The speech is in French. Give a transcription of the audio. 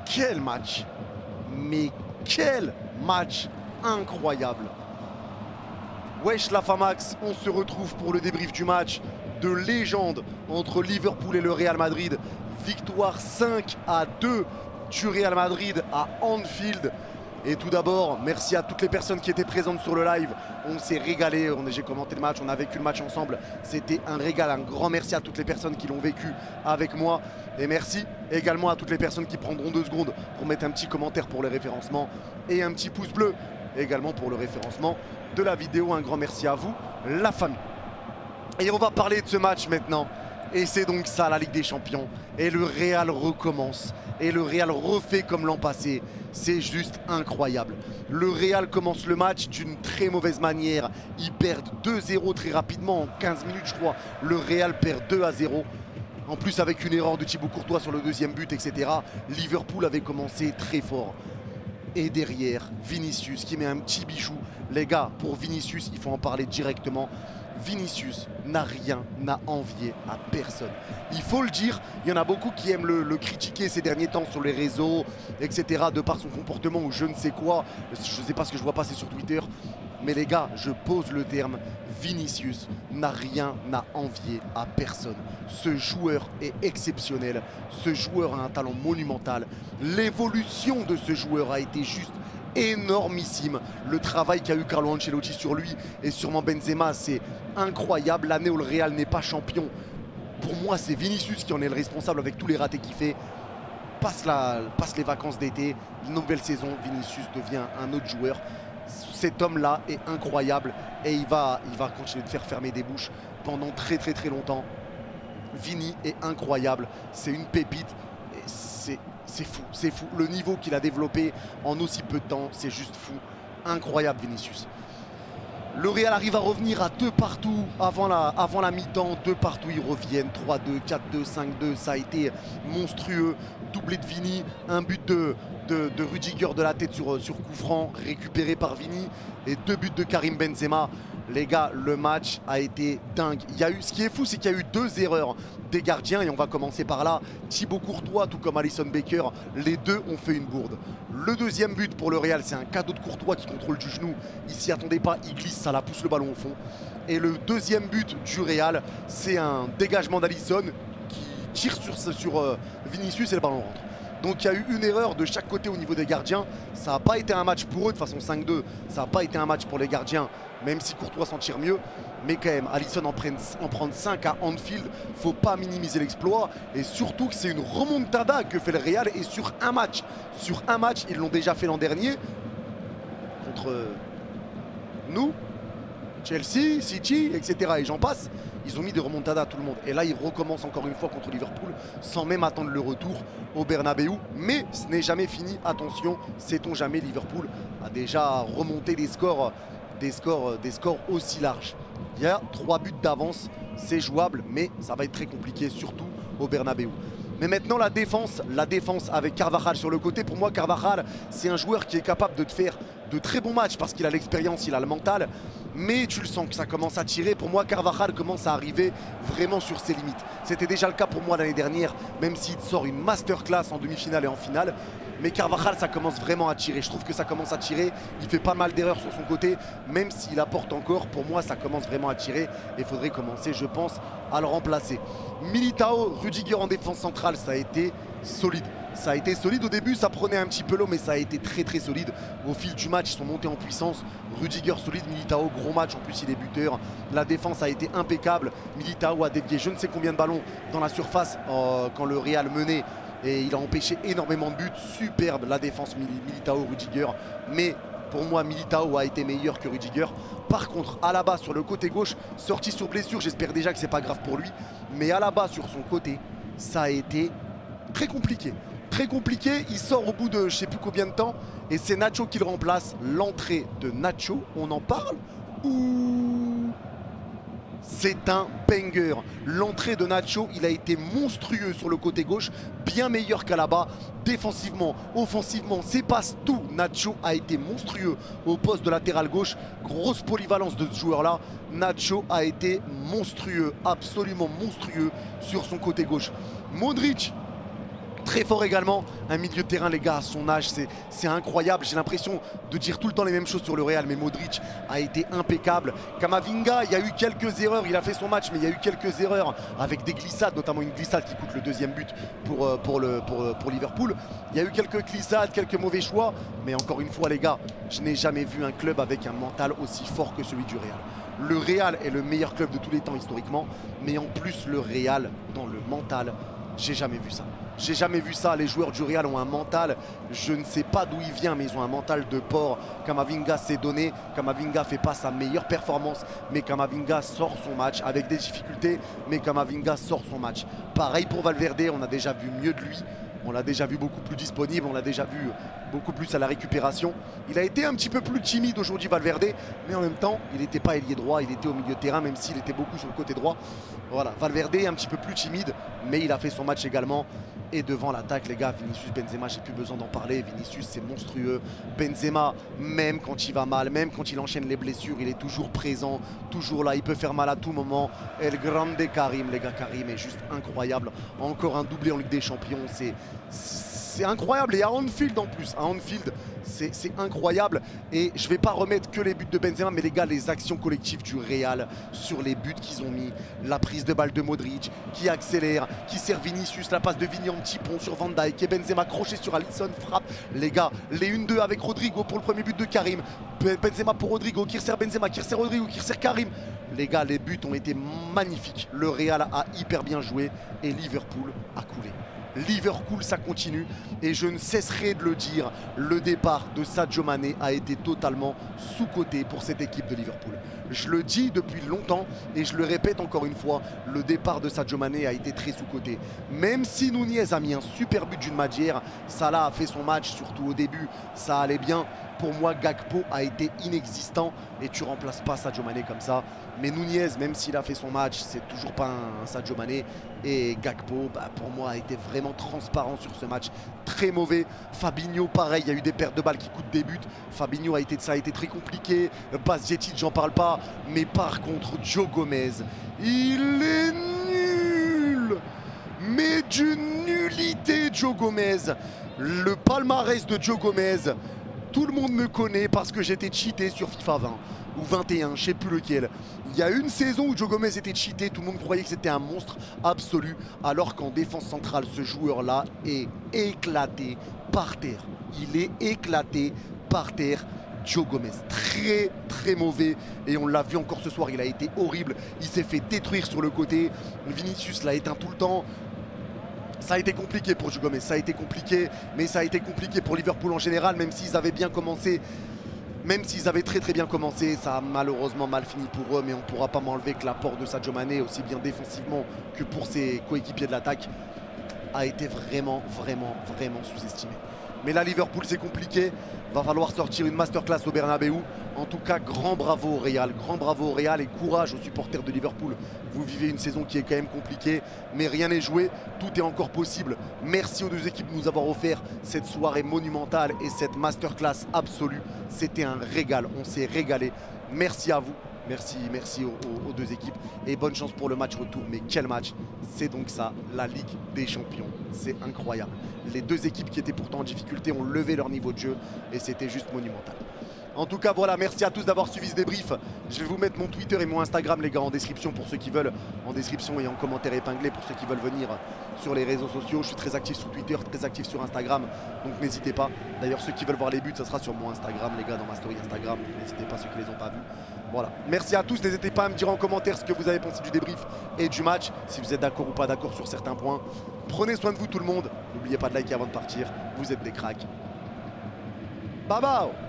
quel match! Mais quel match incroyable! Wesh la Famax, on se retrouve pour le débrief du match de légende entre Liverpool et le Real Madrid. Victoire 5-2 du Real Madrid à Anfield. Et tout d'abord, merci à toutes les personnes qui étaient présentes sur le live. On s'est régalé, j'ai commenté le match, on a vécu le match ensemble. C'était un régal, un grand merci à toutes les personnes qui l'ont vécu avec moi. Et merci également à toutes les personnes qui prendront 2 secondes pour mettre un petit commentaire pour le référencement et un petit pouce bleu également pour le référencement de la vidéo. Un grand merci à vous, la famille. Et on va parler de ce match maintenant. Et c'est donc ça la Ligue des Champions. Et le Real recommence. Et le Real refait comme l'an passé. C'est juste incroyable. Le Real commence le match d'une très mauvaise manière. Ils perdent 2-0 très rapidement en 15 minutes je crois. Le Real perd 2-0. En plus avec une erreur de Thibaut Courtois sur le deuxième but, etc. Liverpool avait commencé très fort. Et derrière, Vinicius qui met un petit bijou. Les gars, pour Vinicius, il faut en parler directement. Vinicius n'a rien à envier à personne. Il faut le dire, il y en a beaucoup qui aiment le critiquer ces derniers temps sur les réseaux, etc. de par son comportement ou je ne sais quoi. Je ne sais pas ce que je vois passer sur Twitter. Mais les gars, je pose le terme, Vinicius n'a rien à envier à personne. Ce joueur est exceptionnel, ce joueur a un talent monumental. L'évolution de ce joueur a été juste énormissime. Le travail qu'a eu Carlo Ancelotti sur lui et sûrement Benzema, c'est incroyable. L'année où le Real n'est pas champion, pour moi c'est Vinicius qui en est le responsable avec tous les ratés qu'il fait. Passe les vacances d'été, nouvelle saison, Vinicius devient un autre joueur. Cet homme-là est incroyable et il va continuer de faire fermer des bouches pendant très longtemps. Vini est incroyable, c'est une pépite. C'est fou. Le niveau qu'il a développé en aussi peu de temps, c'est juste fou. Incroyable Vinicius. Le Real arrive à revenir à 2 partout avant la mi-temps. 2 partout, ils reviennent. 3-2, 4-2, 5-2. Ça a été monstrueux. Doublé de Vini. Un but de Rudiger de la tête sur coup franc, récupéré par Vini. Et 2 buts de Karim Benzema. Les gars, le match a été dingue. Ce qui est fou, c'est qu'il y a eu 2 erreurs des gardiens. Et on va commencer par là. Thibaut Courtois, tout comme Alisson Becker, les deux ont fait une bourde. Le deuxième but pour le Real, c'est un cadeau de Courtois qui contrôle du genou. Il s'y attendait pas, il glisse, ça la pousse le ballon au fond. Et le deuxième but du Real, c'est un dégagement d'Alisson qui tire sur Vinicius et le ballon rentre. Donc il y a eu une erreur de chaque côté au niveau des gardiens. Ça n'a pas été un match pour eux, de façon 5-2. Ça n'a pas été un match pour les gardiens, même si Courtois s'en tire mieux. Mais quand même, Alisson en prendre 5 à Anfield, faut pas minimiser l'exploit. Et surtout que c'est une remontada que fait le Real. Et sur un match, ils l'ont déjà fait l'an dernier. Contre nous, Chelsea, City, etc. Et j'en passe. Ils ont mis des remontadas à tout le monde. Et là, ils recommencent encore une fois contre Liverpool sans même attendre le retour au Bernabeu. Mais ce n'est jamais fini. Attention, sait-on jamais, Liverpool a déjà remonté des scores aussi larges. Il y a 3 buts d'avance. C'est jouable, mais ça va être très compliqué, surtout au Bernabeu. Mais maintenant, la défense avec Carvajal sur le côté. Pour moi, Carvajal, c'est un joueur qui est capable de te faire de très bons matchs parce qu'il a l'expérience, il a le mental. Mais tu le sens que ça commence à tirer. Pour moi, Carvajal commence à arriver vraiment sur ses limites. C'était déjà le cas pour moi l'année dernière, même s'il sort une masterclass en demi-finale et en finale. Mais Carvajal, ça commence vraiment à tirer. Je trouve que ça commence à tirer. Il fait pas mal d'erreurs sur son côté, même s'il apporte encore. Pour moi, ça commence vraiment à tirer. Et il faudrait commencer, je pense, à le remplacer. Militao, Rudiger en défense centrale, ça a été solide. Ça a été solide au début, ça prenait un petit peu l'eau, mais ça a été très solide. Au fil du match, ils sont montés en puissance. Rudiger solide, Militao, gros match, en plus il est buteur. La défense a été impeccable. Militao a dévié je ne sais combien de ballons dans la surface quand le Real menait. Et il a empêché énormément de buts. Superbe la défense Militao, Rudiger. Mais pour moi, Militao a été meilleur que Rudiger. Par contre, Alaba sur le côté gauche, sorti sur blessure, j'espère déjà que c'est pas grave pour lui. Mais Alaba sur son côté, ça a été très compliqué. Très compliqué, il sort au bout de je sais plus combien de temps. Et c'est Nacho qui le remplace. L'entrée de Nacho, on en parle ou... C'est un banger. L'entrée de Nacho, il a été monstrueux sur le côté gauche, bien meilleur qu'Alaba. Défensivement, offensivement, ses passes, tout. Nacho a été monstrueux au poste de latéral gauche. Grosse polyvalence de ce joueur-là. Nacho a été monstrueux, absolument monstrueux sur son côté gauche. Modric, très fort également. Un milieu de terrain, les gars, à son âge, c'est incroyable. J'ai l'impression de dire tout le temps les mêmes choses sur le Real, mais Modric a été impeccable. Kamavinga, il y a eu quelques erreurs. Il a fait son match, mais il y a eu quelques erreurs avec des glissades, notamment une glissade qui coûte le deuxième but pour Liverpool. Il y a eu quelques glissades, quelques mauvais choix. Mais encore une fois, les gars, je n'ai jamais vu un club avec un mental aussi fort que celui du Real. Le Real est le meilleur club de tous les temps historiquement, mais en plus le Real dans le mental, j'ai jamais vu ça. J'ai jamais vu ça. Les joueurs du Real ont un mental, je ne sais pas d'où il vient, mais ils ont un mental de porc. Kamavinga s'est donné, Kamavinga fait pas sa meilleure performance, mais Kamavinga sort son match avec des difficultés, mais Kamavinga sort son match. Pareil pour Valverde, on a déjà vu mieux de lui. On l'a déjà vu beaucoup plus disponible, on l'a déjà vu beaucoup plus à la récupération. Il a été un petit peu plus timide aujourd'hui Valverde, mais en même temps, il n'était pas ailier droit, il était au milieu de terrain, même s'il était beaucoup sur le côté droit. Voilà, Valverde est un petit peu plus timide, mais il a fait son match également. Et devant l'attaque, les gars, Vinicius, Benzema, j'ai plus besoin d'en parler. Vinicius, c'est monstrueux. Benzema, même quand il va mal, même quand il enchaîne les blessures, il est toujours présent, toujours là. Il peut faire mal à tout moment. El Grande Karim, les gars, Karim est juste incroyable. Encore un doublé en Ligue des Champions, c'est incroyable. Et à Anfield en plus, à Anfield, c'est incroyable. Et je vais pas remettre que les buts de Benzema, mais les gars, les actions collectives du Real sur les buts qu'ils ont mis, la prise de balle de Modric qui accélère, qui sert Vinicius, la passe de Vini en petit pont sur Van Dijk et Benzema crochet sur Alisson, frappe. Les gars, les 1-2 avec Rodrigo pour le premier but de Karim. Benzema pour Rodrigo, qui resserre Benzema, qui resserre Rodrigo, qui resserre Karim. Les gars, les buts ont été magnifiques. Le Real a hyper bien joué et Liverpool a coulé. Liverpool, ça continue et je ne cesserai de le dire, le départ de Sadio Mané a été totalement sous-coté pour cette équipe de Liverpool. Je le dis depuis longtemps et je le répète encore une fois, le départ de Sadio Mané a été très sous-coté. Même si Nunez a mis un super but d'une Madjer, Salah a fait son match, surtout au début, ça allait bien. Pour moi, Gakpo a été inexistant et tu remplaces pas Sadio Mané comme ça. Mais Nunez, même s'il a fait son match, c'est toujours pas un Sadio Mané. Et Gakpo, pour moi, a été vraiment transparent sur ce match. Très mauvais. Fabinho, pareil, il y a eu des pertes de balles qui coûtent des buts. Fabinho, ça a été très compliqué. Bastien, j'en parle pas. Mais par contre, Joe Gomez, il est nul. Mais d'une nullité, Joe Gomez. Le palmarès de Joe Gomez. Tout le monde me connaît parce que j'étais cheaté sur FIFA 20 ou 21, je sais plus lequel. Il y a une saison où Joe Gomez était cheaté, tout le monde croyait que c'était un monstre absolu, alors qu'en défense centrale, ce joueur-là est éclaté par terre. Il est éclaté par terre. Joe Gomez, très très mauvais et on l'a vu encore ce soir, il a été horrible, il s'est fait détruire sur le côté, Vinicius l'a éteint tout le temps. Ça a été compliqué pour Joe Gomez, ça a été compliqué, mais ça a été compliqué pour Liverpool en général, même s'ils avaient bien commencé, même s'ils avaient très très bien commencé, ça a malheureusement mal fini pour eux, mais on ne pourra pas m'enlever que l'apport de Sadio Mané, aussi bien défensivement que pour ses coéquipiers de l'attaque, a été vraiment sous-estimé. Mais là, Liverpool, c'est compliqué. Va falloir sortir une masterclass au Bernabeu. En tout cas, grand bravo au Real. Grand bravo au Real et courage aux supporters de Liverpool. Vous vivez une saison qui est quand même compliquée, mais rien n'est joué. Tout est encore possible. Merci aux deux équipes de nous avoir offert cette soirée monumentale et cette masterclass absolue. C'était un régal. On s'est régalé. Merci à vous. Merci aux deux équipes et bonne chance pour le match retour. Mais quel match! C'est donc ça, la Ligue des Champions. C'est incroyable. Les deux équipes qui étaient pourtant en difficulté ont levé leur niveau de jeu et c'était juste monumental. En tout cas, voilà, merci à tous d'avoir suivi ce débrief. Je vais vous mettre mon Twitter et mon Instagram, les gars, en description pour ceux qui veulent, en description et en commentaire épinglé pour ceux qui veulent venir sur les réseaux sociaux. Je suis très actif sur Twitter, très actif sur Instagram, donc n'hésitez pas. D'ailleurs, ceux qui veulent voir les buts, ça sera sur mon Instagram, les gars, dans ma story Instagram. N'hésitez pas, ceux qui les ont pas vus. Voilà, merci à tous. N'hésitez pas à me dire en commentaire ce que vous avez pensé du débrief et du match, si vous êtes d'accord ou pas d'accord sur certains points. Prenez soin de vous, tout le monde. N'oubliez pas de liker avant de partir. Vous êtes des cracks. Bye bye.